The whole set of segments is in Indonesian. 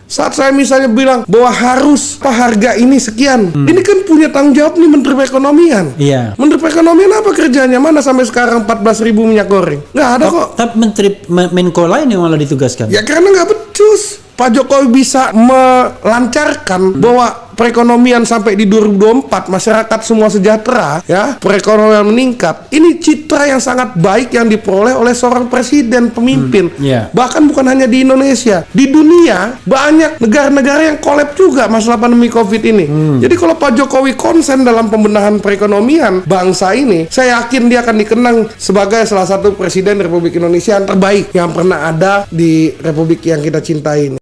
Saat saya misalnya bilang bahwa harus harga ini sekian, ini kan punya tanggung jawab nih Menteri Perekonomian. Iya. Menteri Perekonomian apa kerjanya? Mana sampai sekarang 14.000 minyak goreng? Nggak ada kok. Tapi Menko lain yang malah ditugaskan. Ya karena nggak becus. Pak Jokowi bisa melancarkan bahwa perekonomian sampai di 2024 masyarakat semua sejahtera, ya, perekonomian meningkat. Ini citra yang sangat baik yang diperoleh oleh seorang presiden pemimpin. Bahkan bukan hanya di Indonesia, di dunia banyak negara-negara yang kolab juga masalah pandemi Covid ini. Jadi kalau Pak Jokowi konsen dalam pembenahan perekonomian bangsa ini, saya yakin dia akan dikenang sebagai salah satu presiden Republik Indonesia yang terbaik yang pernah ada di Republik yang kita cintai ini.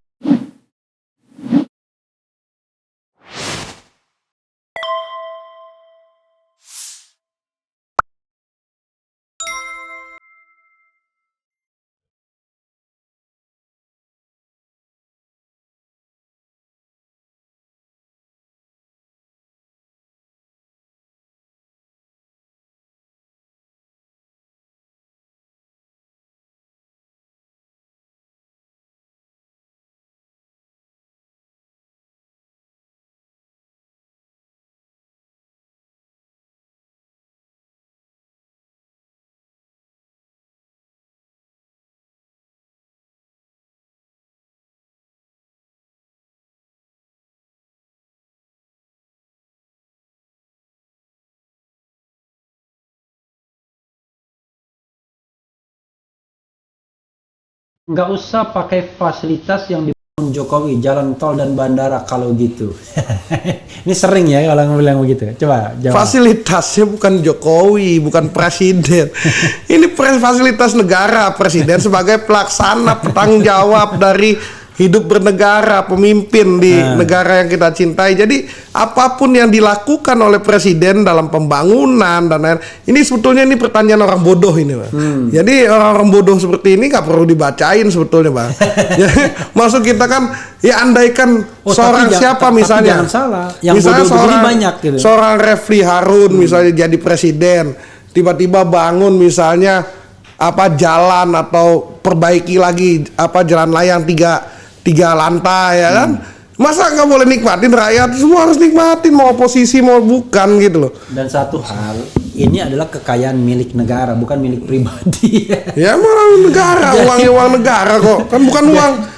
Nggak usah pakai fasilitas yang dibangun Jokowi, jalan tol dan bandara kalau gitu. Ini sering ya kalau bilang begitu. Coba jawab. Fasilitasnya bukan Jokowi, bukan presiden. Ini fasilitas negara, presiden sebagai pelaksana petanggung jawab dari hidup bernegara, pemimpin di negara yang kita cintai. Jadi apapun yang dilakukan oleh presiden dalam pembangunan dan lain, ini sebetulnya ini pertanyaan orang bodoh ini, Bang. Jadi orang-orang bodoh seperti ini nggak perlu dibacain sebetulnya, Bang. Maksud kita kan, ya andaikan seorang siapa misalnya, jangan salah, yang misalnya bodoh banyak gitu. Seorang Refli Harun misalnya jadi presiden, tiba-tiba bangun misalnya jalan atau perbaiki lagi jalan layang tiga lantai, ya kan? Masa nggak boleh nikmatin, rakyat semua harus nikmatin, mau oposisi mau bukan gitu loh. Dan satu hal, ini adalah kekayaan milik negara, bukan milik pribadi. Ya malah negara, uangnya uang negara kok, kan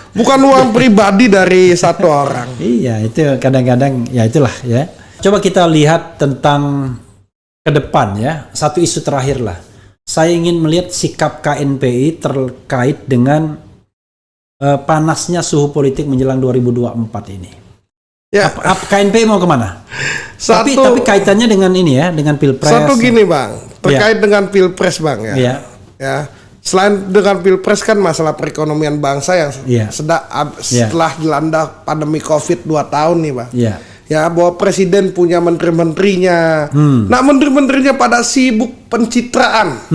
bukan uang pribadi dari satu orang. Iya, itu kadang-kadang ya itulah ya. Coba kita lihat tentang ke depan ya, satu isu terakhir lah. Saya ingin melihat sikap KNPI terkait dengan panasnya suhu politik menjelang 2024 ini. Ya. KNPI mau kemana? Tapi kaitannya dengan ini ya, dengan Pilpres. Satu gini, Bang, terkait dengan Pilpres, Bang, ya. Ya. Selain dengan Pilpres kan masalah perekonomian bangsa yang setelah dilanda pandemi Covid 2 tahun nih, Bang. Ya, bahwa presiden punya menteri-menterinya. Nah, menteri-menterinya pada sibuk pencitraan.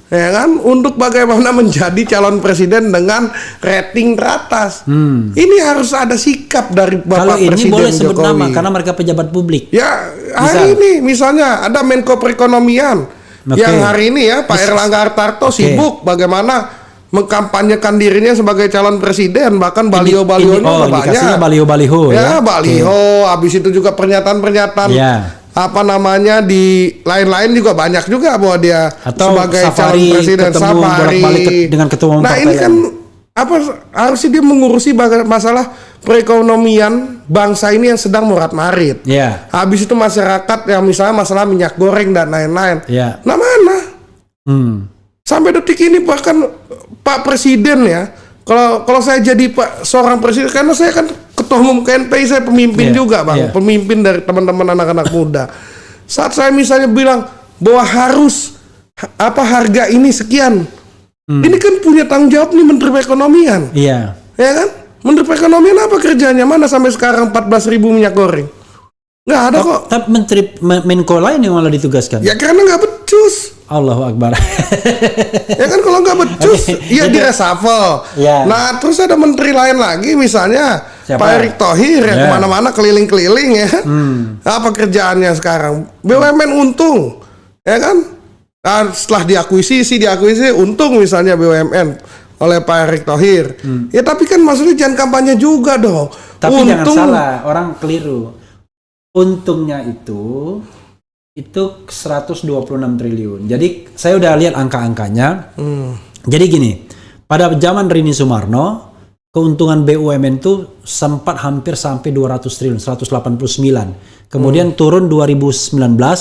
Ya kan, untuk bagaimana menjadi calon presiden dengan rating teratas. Ini harus ada sikap dari Bapak Presiden Jokowi. Kalau ini boleh sebut nama karena mereka pejabat publik. Ya, hari ini misalnya ada Menko Perekonomian yang hari ini ya Pak Erlangga Hartarto sibuk bagaimana mengkampanyekan dirinya sebagai calon presiden, bahkan baliho-balihonya banyak. Baliho-baliho ya. Baliho, habis itu juga pernyataan-pernyataan di lain-lain juga banyak juga bahwa dia sebagai calon presiden, safari dengan ketua umum. Nah, ini kan harusnya dia mengurusi masalah perekonomian bangsa ini yang sedang morat-marit. Habis itu masyarakat yang misalnya masalah minyak goreng dan lain-lain. Nah, mana? Sampai detik ini bahkan Pak Presiden ya, kalau saya jadi seorang presiden, karena saya kan ketua umum KNPI, saya pemimpin juga, Bang, pemimpin dari teman-teman anak-anak muda. Saat saya misalnya bilang bahwa harus harga ini sekian, ini kan punya tanggung jawab nih Menteri Perekonomian. Ya kan? Menteri Perekonomian apa kerjanya? Mana sampai sekarang 14.000 minyak goreng? Nggak ada kok. Tapi Menko lain yang malah ditugaskan. Ya karena nggak becus. Allahu Akbar. Ya kan kalau nggak becus, ya di reshuffle. Nah, terus ada menteri lain lagi misalnya Pak Erick Thohir yang kemana-mana keliling-keliling ya. Apa kerjaannya sekarang? BUMN untung, ya kan? Nah, setelah diakuisisi untung misalnya BUMN. oleh Pak Erick Thohir. Ya tapi kan maksudnya jangan kampanye juga dong. Tapi jangan salah, orang keliru. Untungnya itu 126 triliun. Jadi saya udah lihat angka-angkanya. Jadi gini, pada zaman Rini Sumarno, keuntungan BUMN itu sempat hampir sampai 200 triliun, 189. Kemudian turun 2019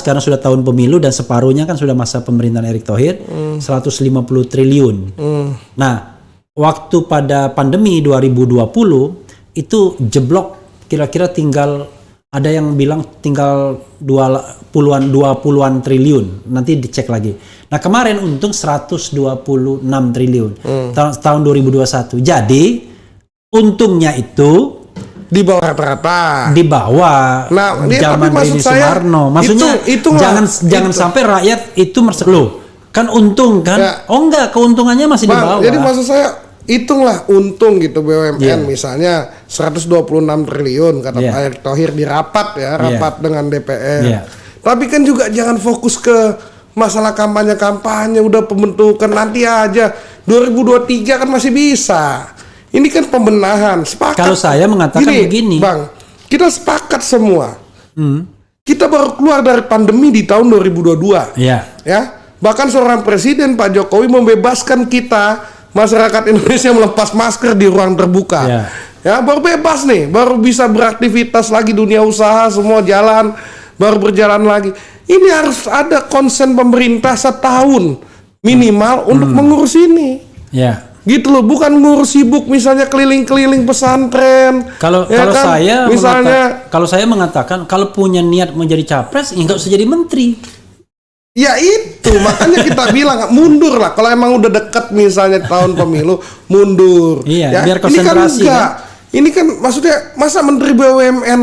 karena sudah tahun pemilu dan separuhnya kan sudah masa pemerintahan Erick Thohir, 150 triliun. Nah, waktu pada pandemi 2020 itu jeblok kira-kira tinggal, ada yang bilang tinggal 20-an triliun. Nanti dicek lagi. Nah, kemarin untung 126 triliun tahun 2021. Jadi untungnya itu di bawah rata-rata. Di bawah zaman Rini Sumarno. Maksudnya jangan sampai rakyat itu loh, kan untung kan? Ya. Oh enggak, keuntungannya masih di bawah. Jadi maksud saya hitunglah untung gitu BUMN misalnya 126 triliun kata Pak Erick Thohir di rapat dengan DPR. Tapi kan juga jangan fokus ke masalah kampanye udah pembentukan nanti aja 2023 kan masih bisa. Ini kan pembenahan, sepakat. Kalau saya mengatakan begini, Bang, kita sepakat semua. Kita baru keluar dari pandemi di tahun 2022. Ya. Bahkan seorang presiden Pak Jokowi membebaskan kita masyarakat Indonesia melepas masker di ruang terbuka. Ya, baru bebas nih, baru bisa beraktivitas lagi, dunia usaha semua jalan, baru berjalan lagi. Ini harus ada konsen pemerintah setahun minimal untuk mengurus ini. Gitu loh, bukan ngurus sibuk misalnya keliling-keliling pesantren. Kalau saya mengatakan kalau punya niat menjadi capres, enggak usah jadi menteri. Ya itu, makanya kita bilang mundur lah. Kalau emang udah deket misalnya tahun pemilu, mundur. Biar konsentrasi. Ini kan enggak. Ini kan maksudnya masa menteri BUMN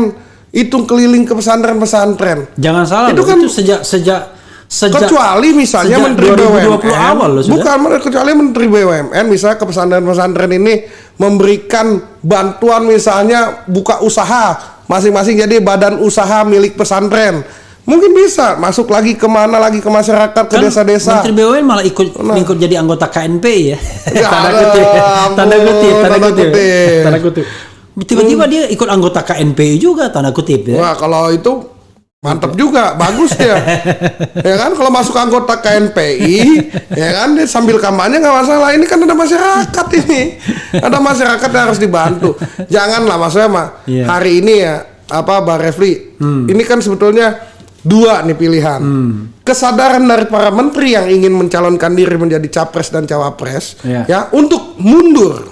itu keliling ke pesantren-pesantren. Jangan salah, itu kan sejak kecuali misalnya menteri 2020 BUMN awal loh, bukan kecuali menteri BUMN misalnya ke pesantren-pesantren ini memberikan bantuan misalnya buka usaha masing-masing jadi badan usaha milik pesantren, mungkin bisa masuk lagi kemana lagi ke masyarakat ke desa-desa. Menteri BUMN malah ikut jadi anggota KNPI ya. Tanda kutip. Tiba-tiba dia ikut anggota KNPI juga tanda kutip ya. Wah, kalau itu mantap juga, bagus dia. Ya kan, kalau masuk anggota KNPI, ya kan dia sambil kampanye nggak masalah. Ini kan ada masyarakat ini, ada masyarakat yang harus dibantu. Janganlah maksudnya hari ini ya Bang Refli, ini kan sebetulnya dua nih pilihan. Kesadaran dari para menteri yang ingin mencalonkan diri menjadi capres dan cawapres, ya untuk mundur,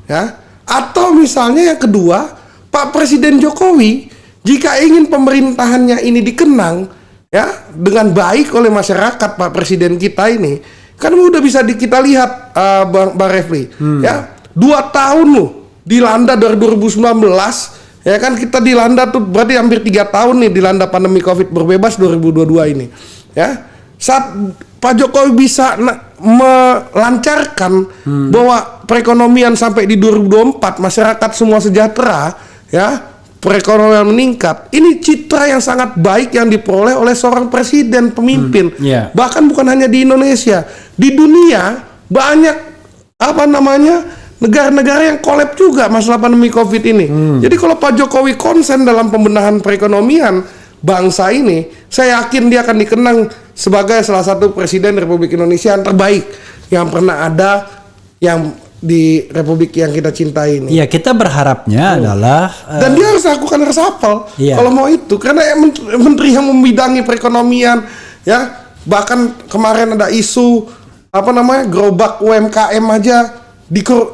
ya. Atau misalnya yang kedua, Pak Presiden Jokowi jika ingin pemerintahannya ini dikenang ya dengan baik oleh masyarakat, Pak Presiden kita ini kan udah bisa kita lihat Bang Refli ya 2 tahun loh dilanda dari 2019 ya kan, kita dilanda tuh berarti hampir 3 tahun nih dilanda pandemi Covid berbebas 2022 ini ya. Saat Pak Jokowi bisa melancarkan bahwa perekonomian sampai di 2024 masyarakat semua sejahtera ya, perekonomian meningkat. Ini citra yang sangat baik yang diperoleh oleh seorang presiden pemimpin. Bahkan bukan hanya di Indonesia, di dunia banyak negara-negara yang kolab juga masalah pandemi Covid ini. Jadi kalau Pak Jokowi konsen dalam pembenahan perekonomian bangsa ini, saya yakin dia akan dikenang sebagai salah satu presiden Republik Indonesia yang terbaik yang pernah ada yang di Republik yang kita cintai ini. Iya, kita berharapnya adalah dan dia harus lakukan reshuffle kalau mau itu, karena menteri yang membidangi perekonomian ya, bahkan kemarin ada isu gerobak UMKM aja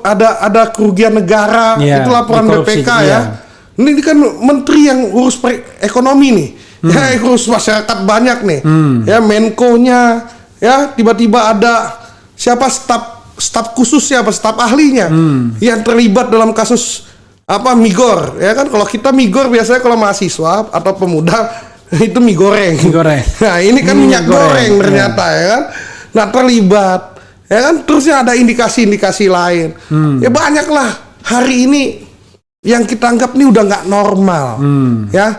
ada kerugian negara, itu laporan BPK ya. Ini kan menteri yang urus ekonomi nih, ya urus masyarakat banyak nih, ya Menko-nya, ya tiba-tiba ada siapa staf khususnya staf ahlinya yang terlibat dalam kasus migor, ya kan? Kalau kita migor biasanya kalau mahasiswa atau pemuda itu mie goreng. Nah ini kan minyak goreng ternyata ya kan, nah terlibat, ya kan? Terusnya ada indikasi-indikasi lain, ya banyaklah hari ini yang kita anggap ini udah nggak normal, ya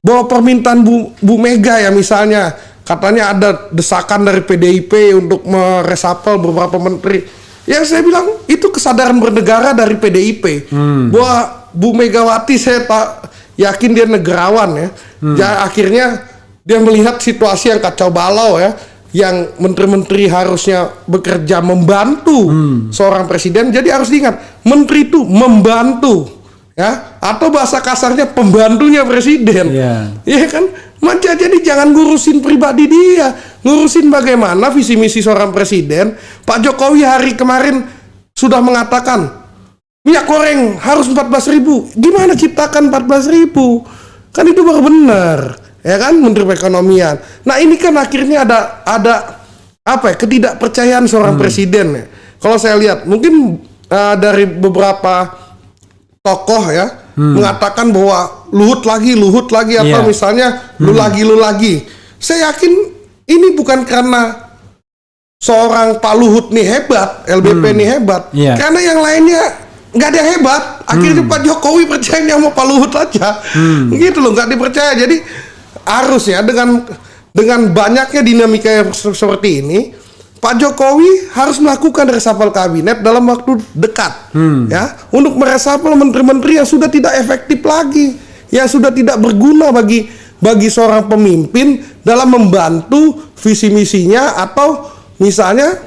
bahwa permintaan Bu Mega ya misalnya katanya ada desakan dari PDIP untuk meresapel beberapa menteri, yang saya bilang itu kesadaran bernegara dari PDIP. Bahwa Bu Megawati saya tak yakin dia negarawan ya. Akhirnya dia melihat situasi yang kacau balau ya, yang menteri-menteri harusnya bekerja membantu seorang presiden. Jadi harus diingat, menteri itu membantu ya, atau bahasa kasarnya pembantunya presiden. Iya kan? Jadi jangan ngurusin pribadi dia, ngurusin bagaimana visi misi seorang presiden. Pak Jokowi hari kemarin sudah mengatakan minyak goreng harus 14.000. Gimana ciptakan 14.000? Kan itu baru benar, ya kan, Menteri Perekonomian. Nah ini kan akhirnya ada apa ya, ketidakpercayaan seorang presiden ya. Kalau saya lihat mungkin dari beberapa tokoh ya mengatakan bahwa Luhut lagi atau misalnya lu lagi. Saya yakin ini bukan karena seorang Pak Luhut nih hebat, LBP nih hebat, karena yang lainnya nggak ada yang hebat. Akhirnya Pak Jokowi percaya sama Pak Luhut aja, gitu loh, nggak dipercaya. Jadi harus ya dengan banyaknya dinamika yang seperti ini, Pak Jokowi harus melakukan reshuffle kabinet dalam waktu dekat, ya, untuk mereshuffle menteri-menteri yang sudah tidak efektif lagi, yang sudah tidak berguna bagi seorang pemimpin dalam membantu visi misinya atau misalnya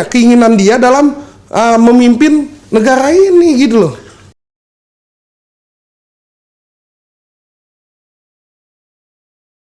keinginan dia dalam memimpin negara ini, gitu loh.